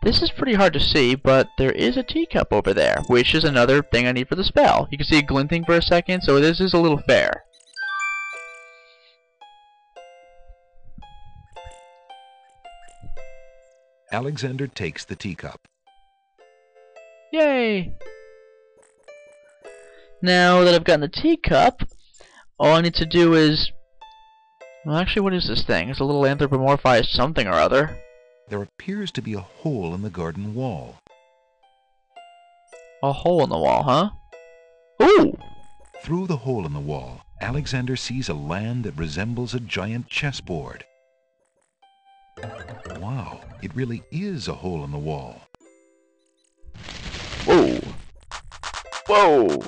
This is pretty hard to see, but there is a teacup over there, which is another thing I need for the spell. You can see it glinting for a second, so this is a little fair. Alexander takes the teacup. Yay! Now that I've gotten the teacup, all I need to do is... Well, actually, what is this thing? It's a little anthropomorphized something or other. There appears to be a hole in the garden wall. A hole in the wall, huh? Ooh! Through the hole in the wall, Alexander sees a land that resembles a giant chessboard. Wow, it really is a hole in the wall. Whoa! Whoa!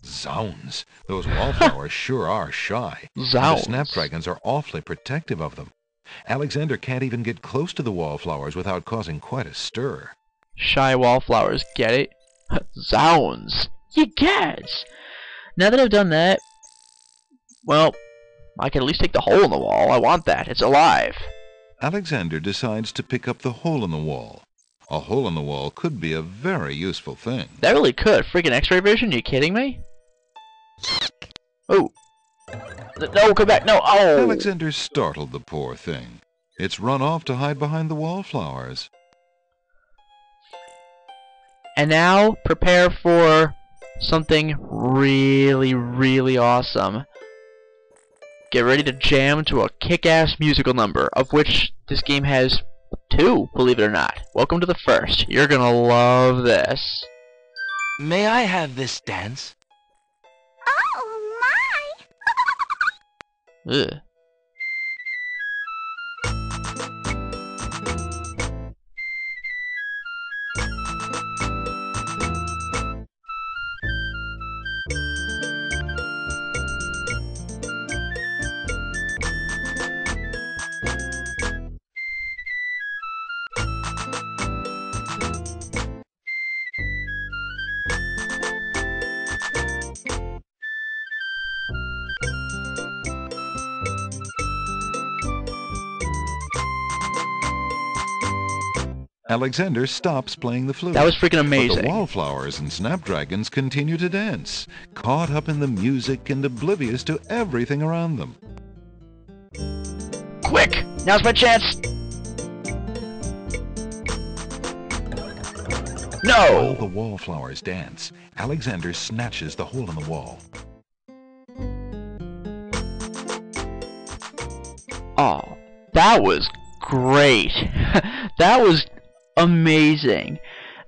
Zounds, those wallflowers sure are shy. Zounds. The snapdragons are awfully protective of them. Alexander can't even get close to the wallflowers without causing quite a stir. Shy wallflowers, get it? Zounds! You get! Now that I've done that, well, I can at least take the hole in the wall. I want that. It's alive. Alexander decides to pick up the hole in the wall. A hole in the wall could be a very useful thing. That really could. Freaking X-ray vision? You kidding me? Oh. No, come back. No. Oh. Alexander startled the poor thing. It's run off to hide behind the wallflowers. And now, prepare for something really, really awesome. Get ready to jam to a kick-ass musical number, of which this game has 2, believe it or not. Welcome to the first. You're gonna love this. May I have this dance? Oh, my! Ugh. Alexander stops playing the flute. That was freaking But amazing. the wallflowers and snapdragons continue to dance, caught up in the music and oblivious to everything around them. Quick! Now's my chance! While No! the wallflowers dance, Alexander snatches the hole in the wall. Oh, that was great. That was amazing.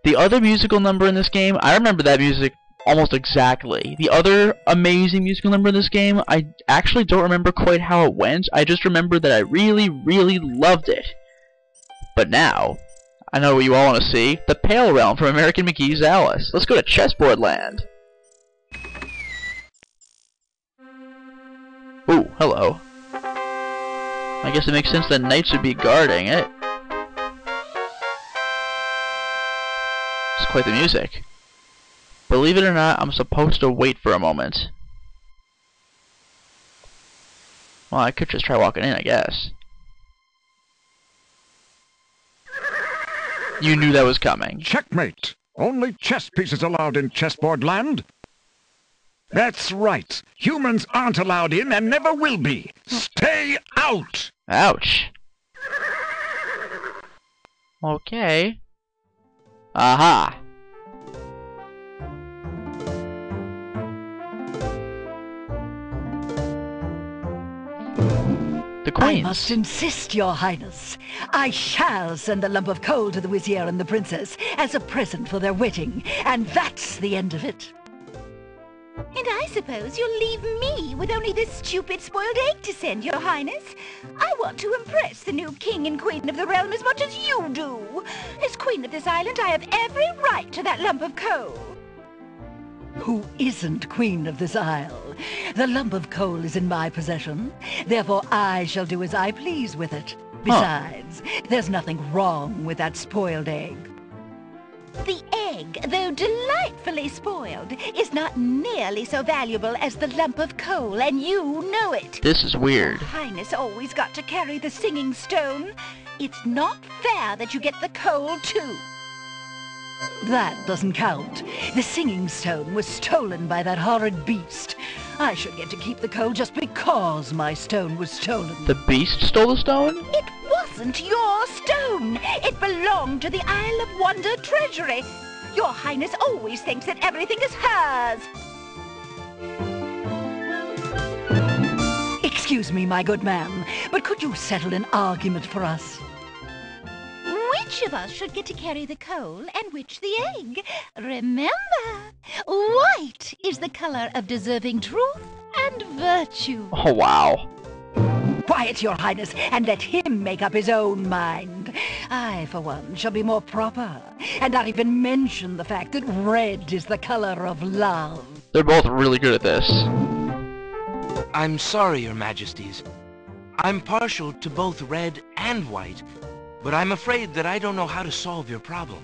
The other musical number in this game, I remember that music almost exactly. The other amazing musical number in this game, I actually don't remember quite how it went. I just remember that I really, really loved it. But now, I know what you all want to see. The Pale Realm from American McGee's Alice. Let's go to Chessboard Land. Ooh, hello. I guess it makes sense that knights would be guarding it. It's quite the music. Believe it or not, I'm supposed to wait for a moment. Well, I could just try walking in, I guess. You knew that was coming. Checkmate! Only chess pieces allowed in Chessboard Land? That's right. Humans aren't allowed in and never will be. Stay out! Ouch. Okay. Aha. The I queens. must insist, Your Highness. I shall send a lump of coal to the Vizier and the Princess as a present for their wedding, and that's the end of it. And I suppose you'll leave me with only this stupid spoiled egg to send, Your Highness. I want to impress the new king and queen of the realm as much as you do. As queen of this island, I have every right to that lump of coal. Who isn't queen of this isle? The lump of coal is in my possession. Therefore, I shall do as I please with it. Besides, there's nothing wrong with that spoiled egg. The egg, though delightfully spoiled, is not nearly so valuable as the lump of coal, and you know it. This is weird. Your Highness always got to carry the singing stone. It's not fair that you get the coal too. That doesn't count. The singing stone was stolen by that horrid beast. I should get to keep the coal just because my stone was stolen. The beast stole the stone? It wasn't your stone. It belonged to the Isle of Wonder treasury. Your Highness always thinks that everything is hers. Excuse me, my good man, but could you settle an argument for us? Which of us should get to carry the coal and which the egg? Remember, white is the color of deserving truth and virtue. Oh, wow. Quiet, your highness, and let him make up his own mind. I, for one, shall be more proper, and not even mention the fact that red is the color of love. They're both really good at this. I'm sorry, Your Majesties. I'm partial to both red and white, but I'm afraid that I don't know how to solve your problem.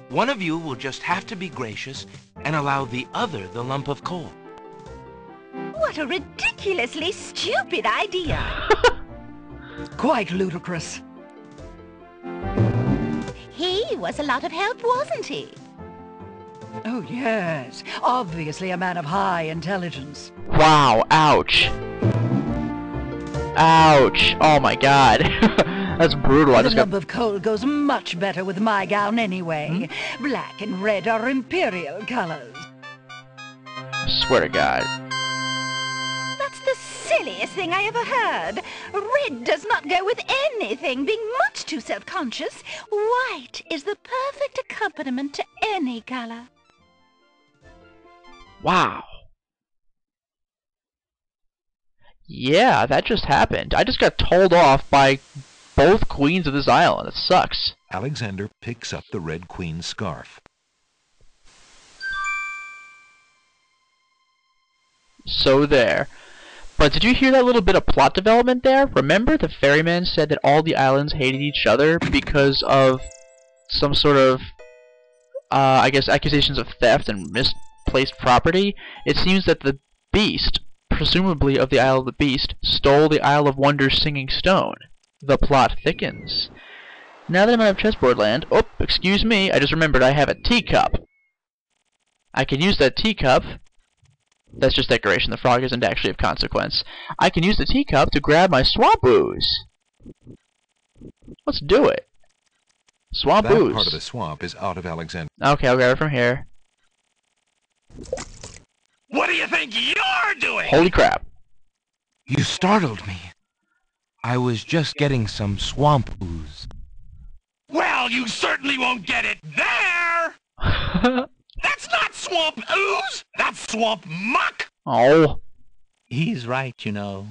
One of you will just have to be gracious and allow the other the lump of coal. What a ridiculously stupid idea. Quite ludicrous. He was a lot of help, wasn't he? Oh, yes. Obviously a man of high intelligence. Wow, ouch. Ouch. Oh my god. That's brutal. I The just got... lump of coal goes much better with my gown anyway. Black and red are imperial colors. I swear to god. That's the silliest thing I ever heard. Red does not go with anything, being much too self-conscious. White is the perfect accompaniment to any color. Wow. Yeah, that just happened. I just got told off by both queens of this island. It sucks. Alexander picks up the Red Queen's scarf. So there. But did you hear that little bit of plot development there? Remember the ferryman said that all the islands hated each other because of some sort of, I guess, accusations of theft and misplaced property? It seems that the beast, presumably of the Isle of the Beast, stole the Isle of Wonder's singing stone. The plot thickens. Now that I'm out of chessboard land, oh, excuse me, I just remembered I have a teacup. I can use that teacup. That's just decoration. The frog isn't actually of consequence. I can use the teacup to grab my swamp ooze. Let's do it. Swamp ooze. That part of the swamp is out of Alexander. Okay, I'll grab it from here. What do you think you're doing? Holy crap. You startled me. I was just getting some swamp ooze. Well, you certainly won't get it there! That's not swamp ooze! That's swamp muck! Oh. He's right, you know.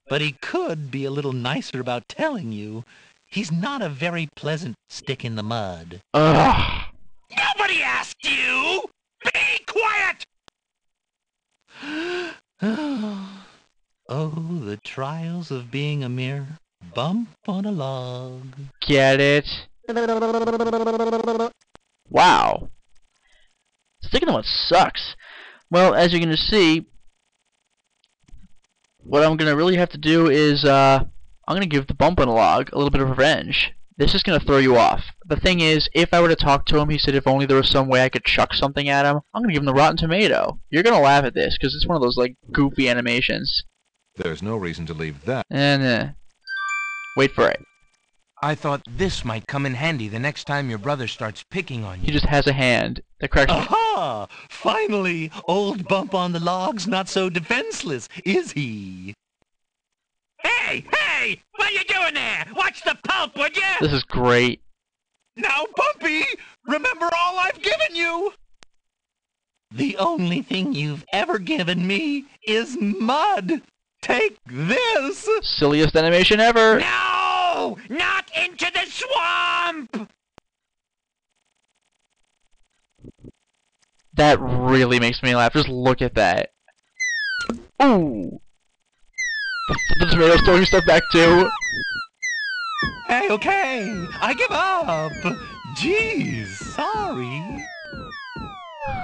But he could be a little nicer about telling you. He's not a very pleasant stick in the mud. Ugh. Nobody asked you! Be quiet! Oh, the trials of being a mere bump on a log. Get it? Wow. Sticking to what sucks. Well, as you're going to see, what I'm going to really have to do is, I'm going to give the bump on a log a little bit of revenge. This is going to throw you off. The thing is, if I were to talk to him, he said if only there was some way I could chuck something at him, I'm going to give him the Rotten Tomato. You're going to laugh at this, because it's one of those, like, goofy animations. There's no reason to leave that. And, wait for it. I thought this might come in handy the next time your brother starts picking on He you. just has a hand that cracks. Aha! Finally, old bump on the log's not so defenseless, is he? Hey! Hey! What you doing there? Watch the pulp, would you? This is great. Now, Bumpy, remember all I've given you! The only thing you've ever given me is mud. Take this! Silliest animation ever. No! Not into the swamp! That really makes me laugh. Just look at that. Ooh. The tomato's throwing stuff back too. Hey, okay, I give up. Jeez, sorry.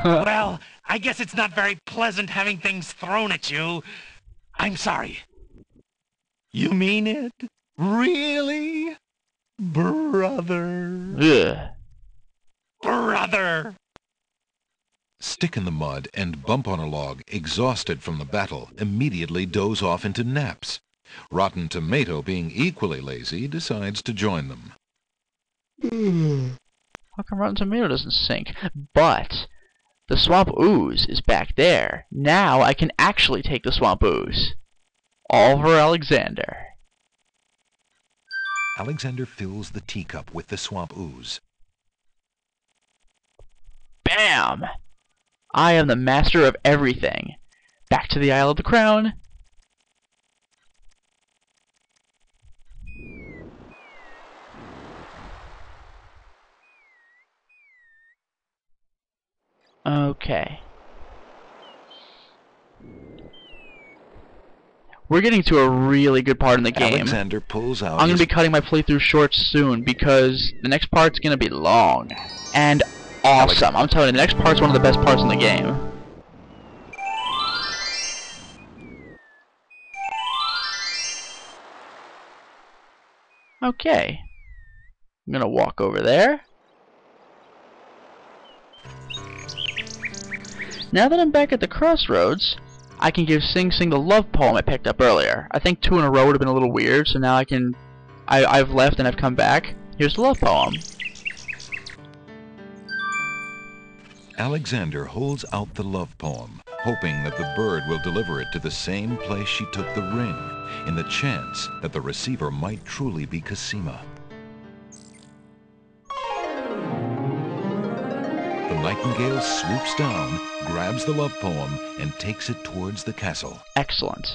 Well, I guess it's not very pleasant having things thrown at you. I'm sorry. You mean it? Really? brother. Ugh. Brother! Stick in the mud and Bump on a Log, exhausted from the battle, immediately doze off into naps. Rotten Tomato, being equally lazy, decides to join them. How come Rotten Tomato doesn't sink? But the swamp ooze is back there. Now I can actually take the swamp ooze. All for Alexander. Alexander fills the teacup with the swamp ooze. Bam! I am the master of everything. Back to the Isle of the Crown. Okay. We're getting to a really good part in the game. Alexander pulls out I'm going to be cutting my playthrough short soon because the next part's going to be long and awesome. I'm telling you, the next part's one of the best parts in the game. Okay. I'm going to walk over there. Now that I'm back at the crossroads, I can give Sing Sing the love poem I picked up earlier. I think 2 in a row would have been a little weird, so now I've left and I've come back. Here's the love poem. Alexander holds out the love poem, hoping that the bird will deliver it to the same place she took the ring, in the chance that the receiver might truly be Cima. The nightingale swoops down, grabs the love poem, and takes it towards the castle. Excellent.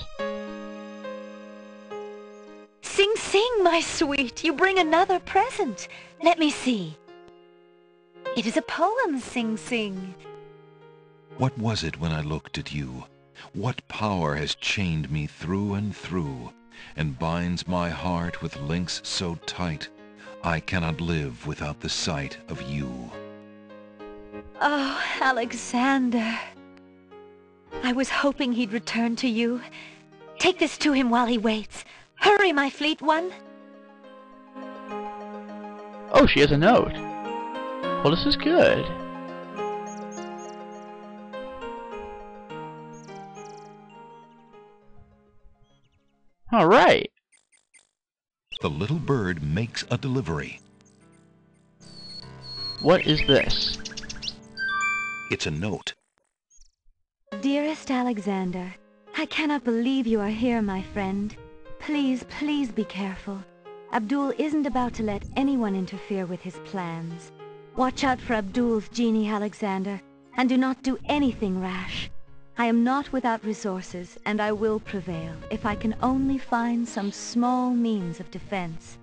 Sing Sing, my sweet, you bring another present. Let me see. It is a poem, Sing Sing. What was it when I looked at you? What power has chained me through and through, and binds my heart with links so tight, I cannot live without the sight of you? Oh, Alexander. I was hoping he'd return to you. Take this to him while he waits. Hurry, my fleet one. Oh, she has a note. Well, this is good. Alright. The little bird makes a delivery. What is this? It's a note. Dearest Alexander, I cannot believe you are here, my friend. Please, please be careful. Abdul isn't about to let anyone interfere with his plans. Watch out for Abdul's genie, Alexander, and do not do anything rash. I am not without resources, and I will prevail if I can only find some small means of defense.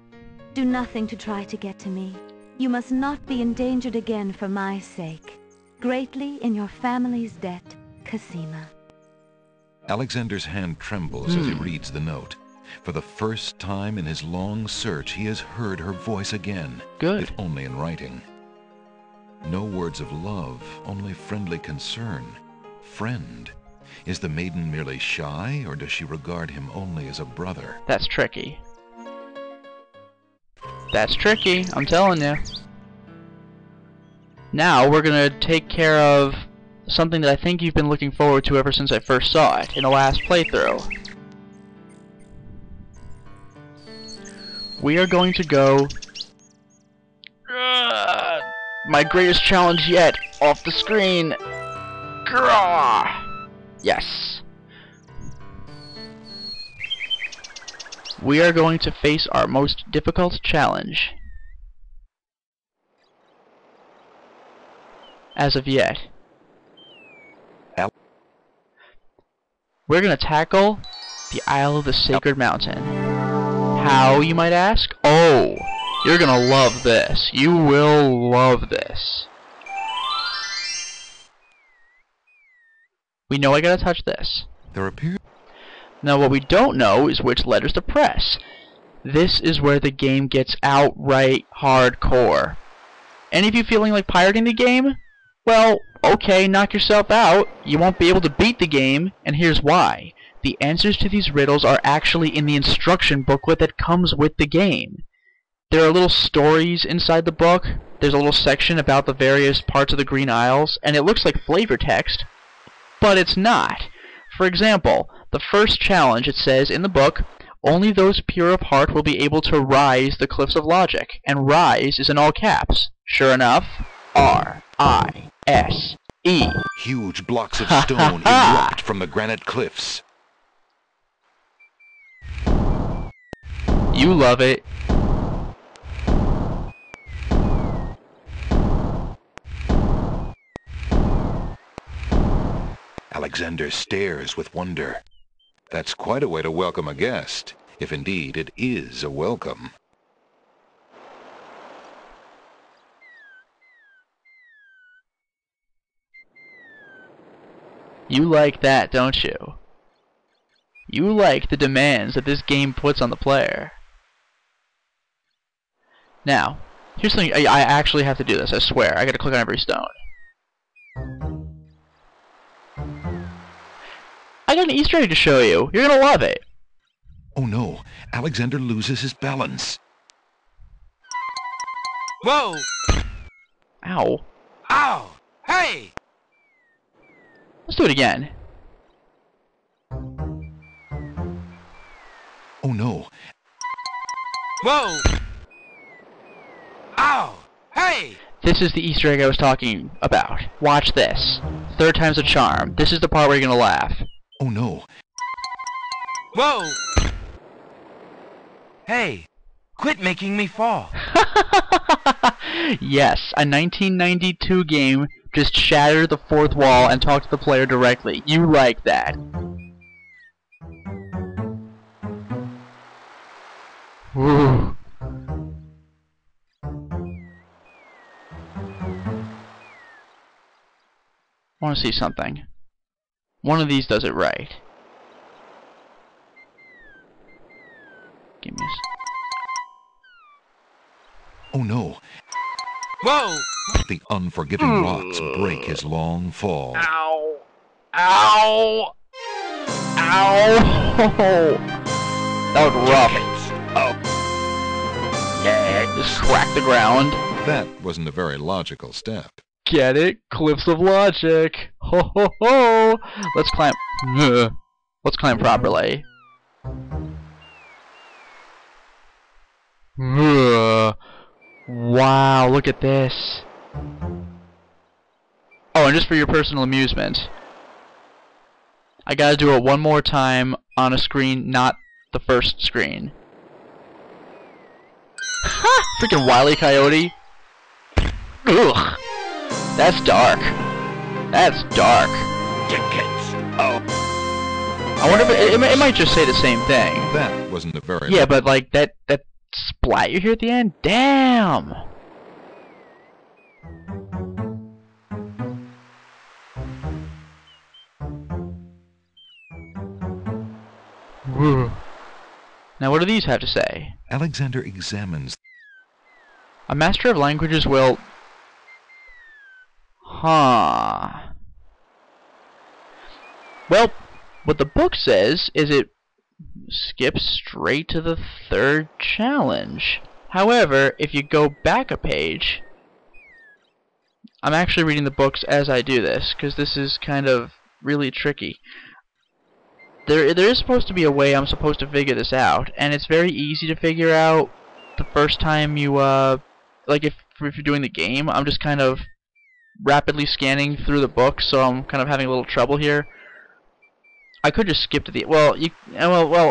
Do nothing to try to get to me. You must not be endangered again for my sake. Greatly in your family's debt, Cima. Alexander's hand trembles as he reads the note. For the first time in his long search, he has heard her voice again, Good. if only in writing. No words of love, only friendly concern. Friend. Is the maiden merely shy, or does she regard him only as a brother? That's tricky. That's tricky, I'm telling you. Now we're gonna take care of something that I think you've been looking forward to ever since I first saw it in the last playthrough. We are going to go... my greatest challenge yet, off the screen. Yes. We are going to face our most difficult challenge. As of yet. We're going to tackle the Isle of the Sacred Mountain. How, you might ask? Oh, you're going to love this. You will love this. We know I gotta touch this. There appears... Now what we don't know is which letters to press. This is where the game gets outright hardcore. Any of you feeling like pirating the game? Well, okay, knock yourself out. You won't be able to beat the game, and here's why. The answers to these riddles are actually in the instruction booklet that comes with the game. there are little stories inside the book. There's a little section about the various parts of the Green Isles, and it looks like flavor text, but it's not. For example, the first challenge, it says in the book, only those pure of heart will be able to rise the cliffs of logic, and rise is in all caps. Sure enough, R-I-S-E. Huge blocks of stone erupt from the granite cliffs. You love it. Alexander stares with wonder. That's quite a way to welcome a guest, if indeed it is a welcome. You like that, don't you? You like the demands that this game puts on the player. Now, here's something. I actually have to do this, I swear. I gotta click on every stone. I got an Easter egg to show you. You're gonna love it. Oh no, Alexander loses his balance. Whoa! Ow. Ow! Hey! Let's do it again. Oh no. Whoa! Ow! Hey! This is the Easter egg I was talking about. Watch this. Third time's a charm. This is the part where you're gonna laugh. Oh no. Whoa! Hey! Quit making me fall. Yes, a 1992 game just shattered the fourth wall and talked to the player directly. You like that. Ooh. I want to see something. One of these does it right. Give me a Oh no. Whoa! The unforgiving rocks break his long fall. Ow! Ow! Ow! That was rough. Oh. Yeah, just crack the ground. That wasn't a very logical step. Get it? Cliffs of logic. Ho ho ho! Let's climb. Let's climb properly. Wow, look at this. Oh, and just for your personal amusement, I gotta do it one more time on a screen, not the first screen. Ha! Freaking Wile E. Coyote. Ugh. That's dark. That's dark. Oh. I wonder if it might just say the same thing. That wasn't a very... Yeah, but like that splat you hear at the end? Damn! Now what do these have to say? Alexander examines. A master of languages will... Huh. Well, what the book says is it skips straight to the third challenge. However, if you go back a page... I'm actually reading the books as I do this, because this is kind of really tricky. There is supposed to be a way I'm supposed to figure this out, and it's very easy to figure out the first time you, like if you're doing the game. I'm just kind of rapidly scanning through the book, so I'm kind of having a little trouble here. I could just skip to the... Well,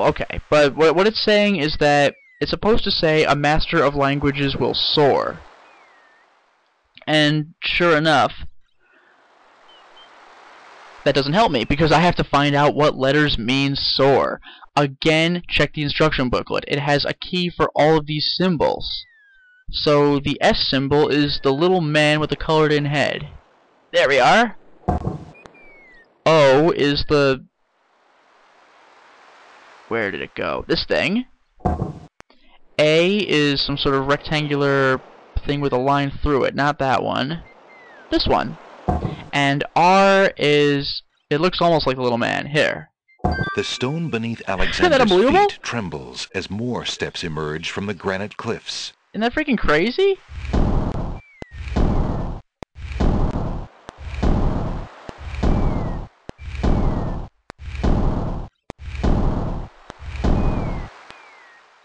okay. But what it's saying is that it's supposed to say a master of languages will soar. And sure enough, that doesn't help me, because I have to find out what letters mean soar. Again, check the instruction booklet. It has a key for all of these symbols. So the S symbol is the little man with the colored in head. There we are. O is the... Where did it go? This thing. A is some sort of rectangular thing with a line through it. Not that one. This one. And R is... It looks almost like a little man. Here. The stone beneath Alexander's feet trembles as more steps emerge from the granite cliffs. Isn't that freaking crazy?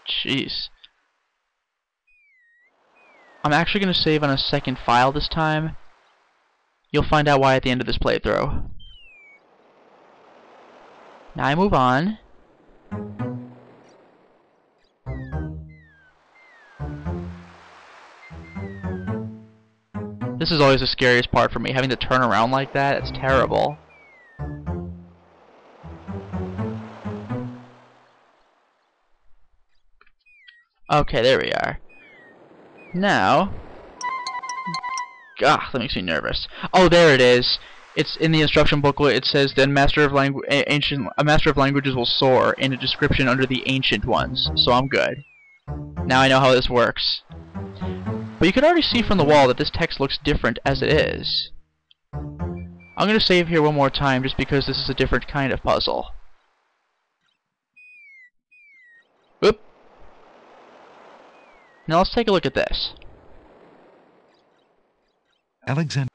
Jeez. I'm actually going to save on a second file this time. You'll find out why at the end of this playthrough. Now I move on. This is always the scariest part for me, having to turn around like that. It's terrible. Okay, there we are. Now, that makes me nervous. Oh, there it is. It's in the instruction booklet. It says then a master of languages will soar in a description under the ancient ones. So I'm good. Now I know how this works. But you can already see from the wall that this text looks different as it is. I'm going to save here one more time just because this is a different kind of puzzle. Oop. Now let's take a look at this. Alexander.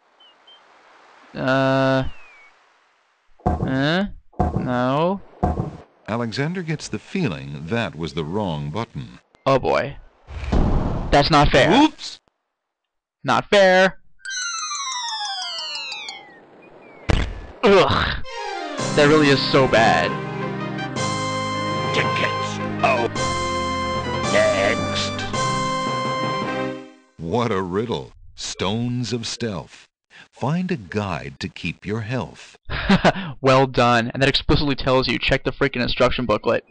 No. Alexander gets the feeling that was the wrong button. Oh boy. That's not fair. Oops! Not fair. Ugh. That really is so bad. Tickets. Oh. Next. What a riddle. Stones of stealth. Find a guide to keep your health. Well done. And that explicitly tells you, check the freaking instruction booklet.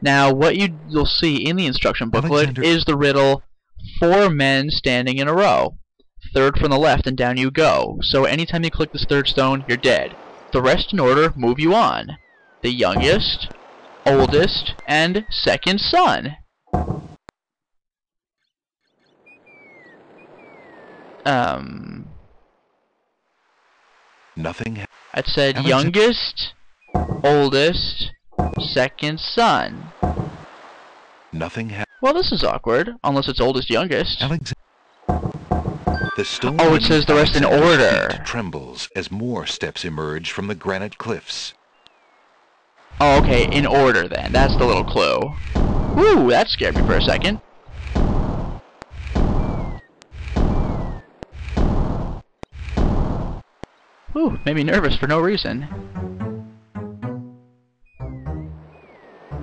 Now, what you'll see in the instruction booklet is the riddle, 4 men standing in a row. Third from the left and down you go. So anytime you click this third stone, you're dead. The rest in order move you on. The youngest, oldest, and second son. Nothing. It said youngest, oldest, second son. Nothing. Well, this is awkward, unless it's oldest, youngest. The stone. Oh, it says the rest in order. Feet trembles as more steps emerge from the granite cliffs. Oh, okay, in order then. That's the little clue. Woo, that scared me for a second. Ooh, made me nervous for no reason.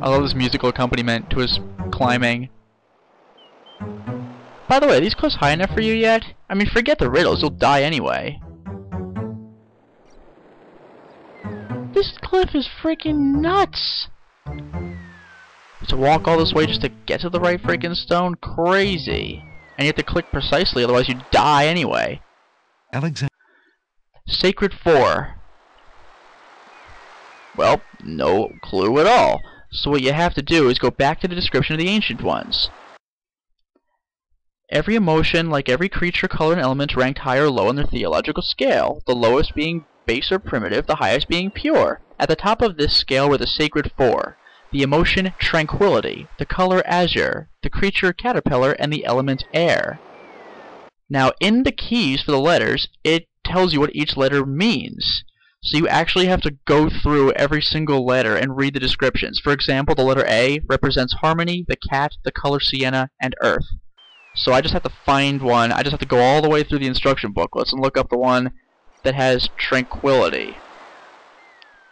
I love this musical accompaniment to his climbing. By the way, are these cliffs high enough for you yet? I mean, forget the riddles, you'll die anyway. This cliff is freaking nuts! To walk all this way just to get to the right freaking stone? Crazy. And you have to click precisely, otherwise you die anyway. Alexander. Sacred 4. Well, no clue at all. So what you have to do is go back to the description of the ancient ones. Every emotion, like every creature, color, and element, ranked high or low on their theological scale, the lowest being base or primitive, the highest being pure. At the top of this scale were the sacred 4. The emotion, tranquility, the color, azure, the creature, caterpillar, and the element, air. Now, in the keys for the letters, it tells you what each letter means. So you actually have to go through every single letter and read the descriptions. For example, the letter A represents harmony, the cat, the color sienna, and earth. So I just have to find one. I just have to go all the way through the instruction booklets and look up the one that has tranquility.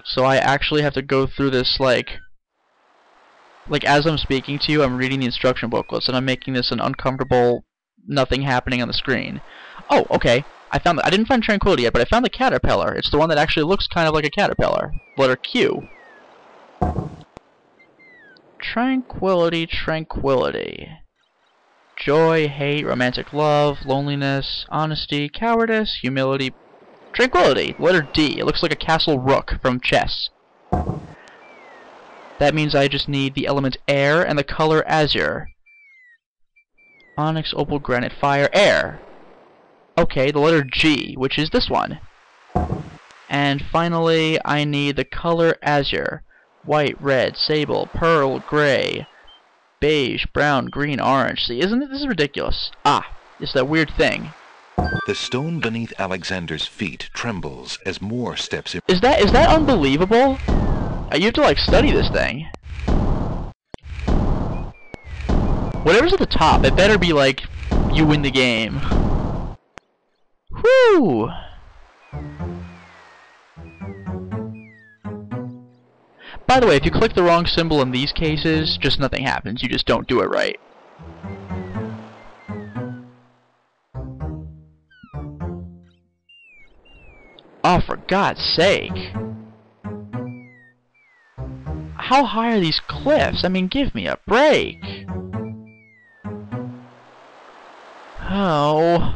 So I actually have to go through this like as I'm speaking to you, I'm reading the instruction booklets and I'm making this an uncomfortable nothing happening on the screen. Oh, okay. I didn't find tranquility yet, but I found the caterpillar. It's the one that actually looks kind of like a caterpillar. Letter Q. Tranquility, tranquility. Joy, hate, romantic love, loneliness, honesty, cowardice, humility, tranquility. Letter D. It looks like a castle rook from chess. That means I just need the element air and the color azure. Onyx, opal, granite, fire, air. Okay, the letter G, which is this one. And finally, I need the color azure. White, red, sable, pearl, gray. beige, brown, green, orange. See, isn't it? This is ridiculous. Ah, it's that weird thing. The stone beneath Alexander's feet trembles as more steps in. Is that unbelievable? You have to like study this thing. Whatever's at the top, it better be like you win the game. Whew. By the way, if you click the wrong symbol in these cases, just nothing happens. You just don't do it right. Oh, for God's sake. How high are these cliffs? I mean, give me a break. Oh.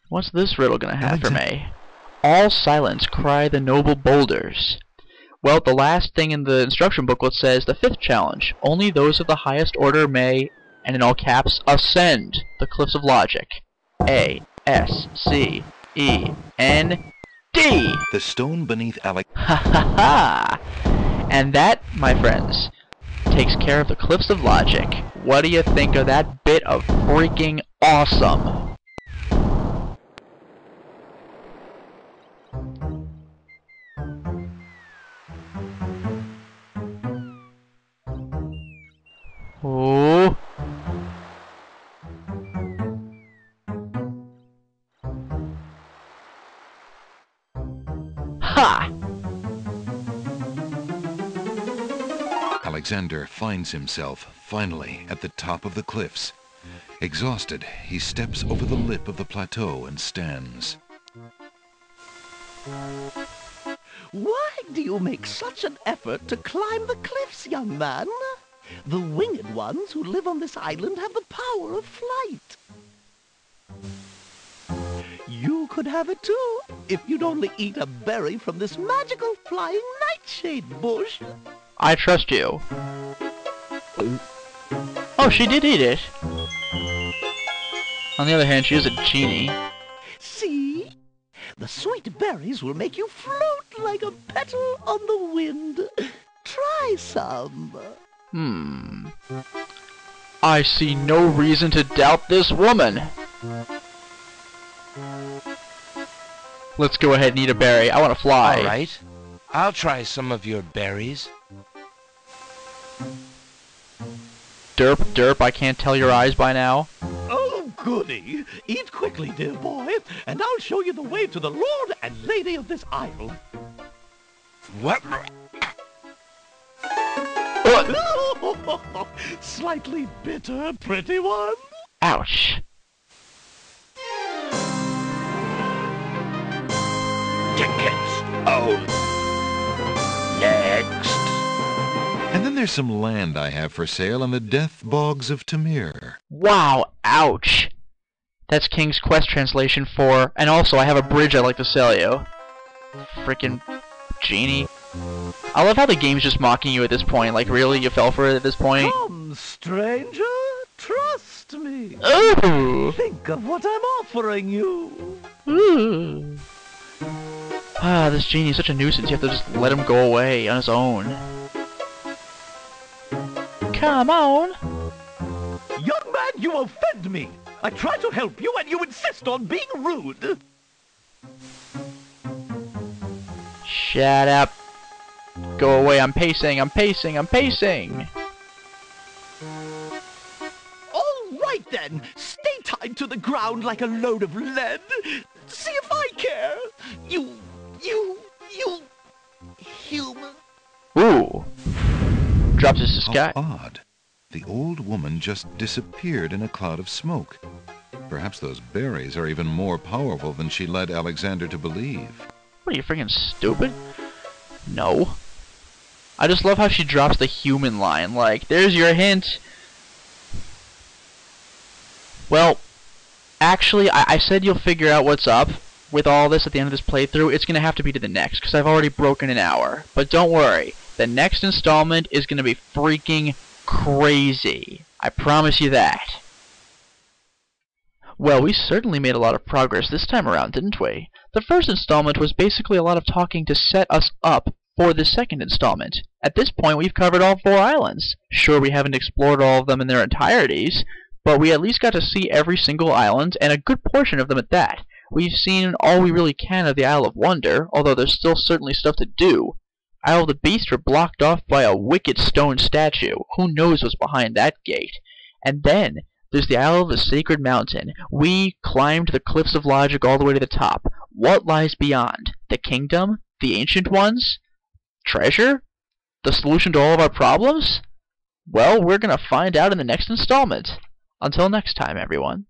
What's this riddle gonna have for me? All silence cry the noble boulders. Well, the last thing in the instruction booklet says the fifth challenge. Only those of the highest order may, and in all caps, ascend the cliffs of logic. A, S, C, E, N, D! The stone beneath Alex... Ha ha ha! And that, my friends, takes care of the cliffs of logic. What do you think of that bit of freaking awesome? Oh. Ha! Alexander finds himself, finally, at the top of the cliffs. Exhausted, he steps over the lip of the plateau and stands. Why do you make such an effort to climb the cliffs, young man? The winged ones who live on this island have the power of flight. You could have it too, if you'd only eat a berry from this magical flying nightshade bush. I trust you. Oh, she did eat it. On the other hand, she is a genie. See? The sweet berries will make you float like a petal on the wind. Try some. I see no reason to doubt this woman. Let's go ahead and eat a berry. I want to fly. All right. I'll try some of your berries. Derp, derp, I can't tell your eyes by now. Oh, goody. Eat quickly, dear boy, and I'll show you the way to the Lord and Lady of this isle. What? Slightly bitter, pretty one. Ouch. Tickets. Oh. Next. And then there's some land I have for sale in the death bogs of Tamir. Wow, ouch. That's King's Quest translation for, and also I have a bridge I'd like to sell you. Frickin' genie. I love how the game's just mocking you at this point. Like, really? You fell for it at this point? Come, stranger. Trust me. Ooh! Think of what I'm offering you. Ooh. Ah, this genie's such a nuisance. You have to just let him go away on his own. Come on! Young man, you offend me. I try to help you and you insist on being rude. Shut up. Go away, I'm pacing, I'm pacing, I'm pacing! All right then, stay tied to the ground like a load of lead. See if I care. You human. Ooh. Drops his How sky. odd. The old woman just disappeared in a cloud of smoke. Perhaps those berries are even more powerful than she led Alexander to believe. What are you, freaking stupid? No. I just love how she drops the human line, like, there's your hint. Well, actually, I said you'll figure out what's up with all this at the end of this playthrough. It's going to have to be to the next, because I've already broken an hour. But don't worry, the next installment is going to be freaking crazy. I promise you that. Well, we certainly made a lot of progress this time around, didn't we? The first installment was basically a lot of talking to set us up for the second installment. At this point, we've covered all 4 islands. Sure, we haven't explored all of them in their entireties, but we at least got to see every single island, and a good portion of them at that. We've seen all we really can of the Isle of Wonder, although there's still certainly stuff to do. Isle of the Beast, we're blocked off by a wicked stone statue. Who knows what's behind that gate? And then, there's the Isle of the Sacred Mountain. We climbed the Cliffs of Logic all the way to the top. What lies beyond? The kingdom? The ancient ones? Treasure? The solution to all of our problems? Well, we're gonna find out in the next installment. Until next time, everyone.